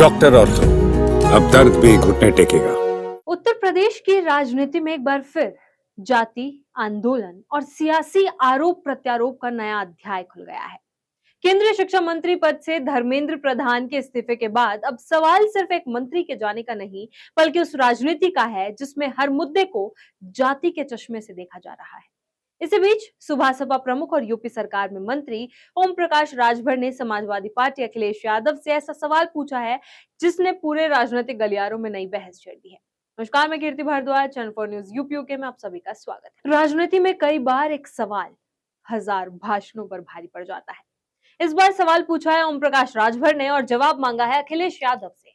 Doctor ortho, अब दर्द भी घुटने टेकेगा। उत्तर प्रदेश की राजनीति में एक बार फिर जाति आंदोलन और सियासी आरोप प्रत्यारोप का नया अध्याय खुल गया है। केंद्रीय शिक्षा मंत्री पद से धर्मेंद्र प्रधान के इस्तीफे के बाद अब सवाल सिर्फ एक मंत्री के जाने का नहीं, बल्कि उस राजनीति का है जिसमें हर मुद्दे को जाति के चश्मे से देखा जा रहा है। इसी बीच सुबह सपा प्रमुख और यूपी सरकार में मंत्री ओम प्रकाश राजभर ने समाजवादी पार्टी अखिलेश यादव से ऐसा सवाल पूछा है जिसने पूरे राजनीतिक गलियारों में नई बहस छेड़ दी है। नमस्कार, मैं कीर्ति भारद्वाज, चैनल 4 न्यूज यूपीओके में आप सभी का स्वागत है। राजनीति में कई बार एक सवाल हजार भाषणों पर भारी पड़ जाता है। इस बार सवाल पूछा है ओम प्रकाश राजभर ने और जवाब मांगा है अखिलेश यादव से।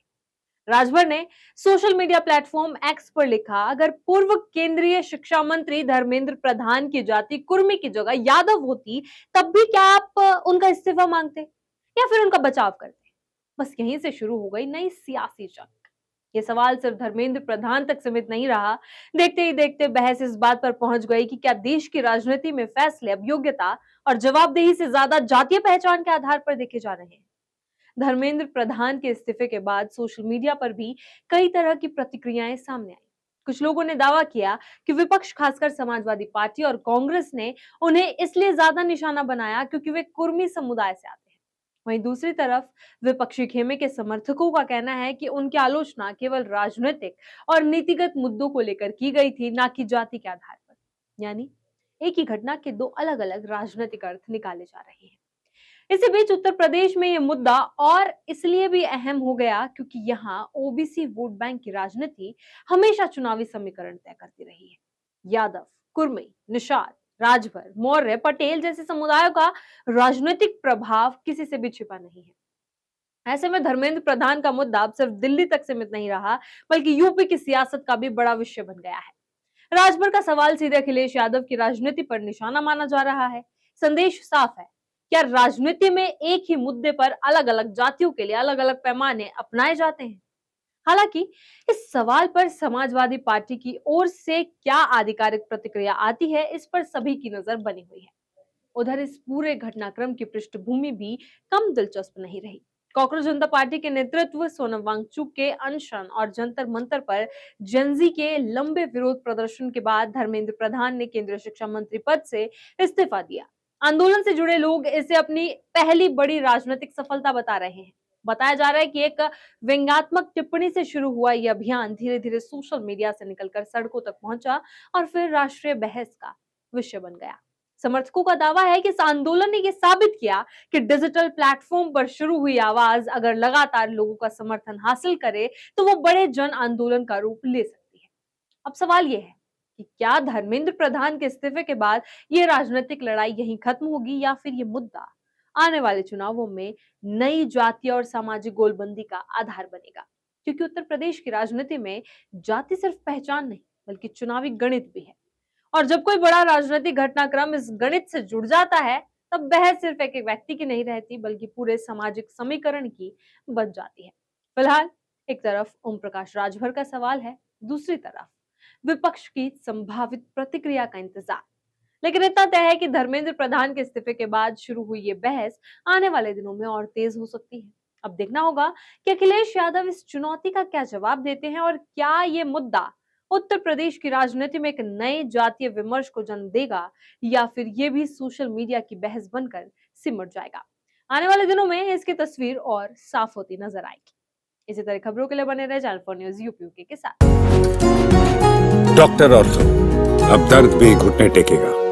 राजभर ने सोशल मीडिया प्लेटफॉर्म एक्स पर लिखा, अगर पूर्व केंद्रीय शिक्षा मंत्री धर्मेंद्र प्रधान की जाति कुर्मी की जगह यादव होती, तब भी क्या आप उनका इस्तीफा मांगते या फिर उनका बचाव करते? बस यहीं से शुरू हो गई नई सियासी जंग। ये सवाल सिर्फ धर्मेंद्र प्रधान तक सीमित नहीं रहा। देखते ही देखते बहस इस बात पर पहुंच गई कि क्या देश की राजनीति में फैसले अब योग्यता और जवाबदेही से ज्यादा जातीय पहचान के आधार पर देखे जा रहे हैं। धर्मेंद्र प्रधान के इस्तीफे के बाद सोशल मीडिया पर भी कई तरह की प्रतिक्रियाएं सामने आई। कुछ लोगों ने दावा किया कि विपक्ष, खासकर समाजवादी पार्टी और कांग्रेस ने उन्हें इसलिए ज्यादा निशाना बनाया क्योंकि वे कुर्मी समुदाय से आते हैं। वहीं दूसरी तरफ विपक्षी खेमे के समर्थकों का कहना है कि उनकी आलोचना केवल राजनीतिक और नीतिगत मुद्दों को लेकर की गई थी, ना कि जाति के आधार पर। यानी एक ही घटना के दो अलग अलग राजनीतिक अर्थ निकाले जा रहे हैं। इसी बीच उत्तर प्रदेश में यह मुद्दा और इसलिए भी अहम हो गया क्योंकि यहाँ ओबीसी वोट बैंक की राजनीति हमेशा चुनावी समीकरण तय करती रही है। यादव, कुर्मी, निषाद, राजभर, मौर्य, पटेल जैसे समुदायों का राजनीतिक प्रभाव किसी से भी छिपा नहीं है। ऐसे में धर्मेंद्र प्रधान का मुद्दा अब सिर्फ दिल्ली तक सीमित नहीं रहा, बल्कि यूपी की सियासत का भी बड़ा विषय बन गया है। राजभर का सवाल सीधे अखिलेश यादव की राजनीति पर निशाना माना जा रहा है। संदेश साफ है, क्या राजनीति में एक ही मुद्दे पर अलग अलग जातियों के लिए अलग अलग पैमाने अपनाए जाते हैं? हालांकि इस सवाल पर समाजवादी पार्टी की ओर से क्या आधिकारिक प्रतिक्रिया आती है, इस पर सभी की नजर बनी हुई है। उधर इस पूरे घटनाक्रम की पृष्ठभूमि भी कम दिलचस्प नहीं रही। कांग्रेस जनता पार्टी के नेतृत्व सोनम वांगचुक के अनशन और जंतर मंतर पर जेनजी के लंबे विरोध प्रदर्शन के बाद धर्मेंद्र प्रधान ने केंद्रीय शिक्षा मंत्री पद से इस्तीफा दिया। आंदोलन से जुड़े लोग इसे अपनी पहली बड़ी राजनीतिक सफलता बता रहे हैं। बताया जा रहा है कि एक व्यंग्यात्मक टिप्पणी से शुरू हुआ यह अभियान धीरे धीरे सोशल मीडिया से निकलकर सड़कों तक पहुंचा और फिर राष्ट्रीय बहस का विषय बन गया। समर्थकों का दावा है कि इस आंदोलन ने यह साबित किया कि डिजिटल प्लेटफॉर्म पर शुरू हुई आवाज अगर लगातार लोगों का समर्थन हासिल करे तो वो बड़े जन आंदोलन का रूप ले सकती है। अब सवाल यह है कि क्या धर्मेंद्र प्रधान के इस्तीफे के बाद ये राजनीतिक लड़ाई यहीं खत्म होगी या फिर ये मुद्दा आने वाले चुनावों में नई जातीय और सामाजिक गोलबंदी का आधार बनेगा? क्योंकि उत्तर प्रदेश की राजनीति में जाति सिर्फ पहचान नहीं, बल्कि चुनावी गणित भी है। और जब कोई बड़ा राजनीतिक घटनाक्रम इस गणित से जुड़ जाता है, तब बहस सिर्फ एक व्यक्ति की नहीं रहती, बल्कि पूरे सामाजिक समीकरण की बन जाती है। फिलहाल एक तरफ ओम प्रकाश राजभर का सवाल है, दूसरी तरफ विपक्ष की संभावित प्रतिक्रिया का इंतजार। लेकिन इतना तय है कि धर्मेंद्र प्रधान के इस्तीफे के बाद शुरू हुई ये बहस आने वाले दिनों में और तेज हो सकती है। अब देखना होगा कि अखिलेश यादव इस चुनौती का क्या जवाब देते हैं और क्या ये मुद्दा उत्तर प्रदेश की राजनीति में एक नए जातीय विमर्श को जन्म देगा या फिर ये भी सोशल मीडिया की बहस बनकर सिमट जाएगा। आने वाले दिनों में इसकी तस्वीर और साफ होती नजर आएगी। इसी तरह खबरों के लिए बने रहे चैनल 4 न्यूज यूपीओके के साथ। डॉक्टर ऑर्थो, अब दर्द भी घुटने टेकेगा।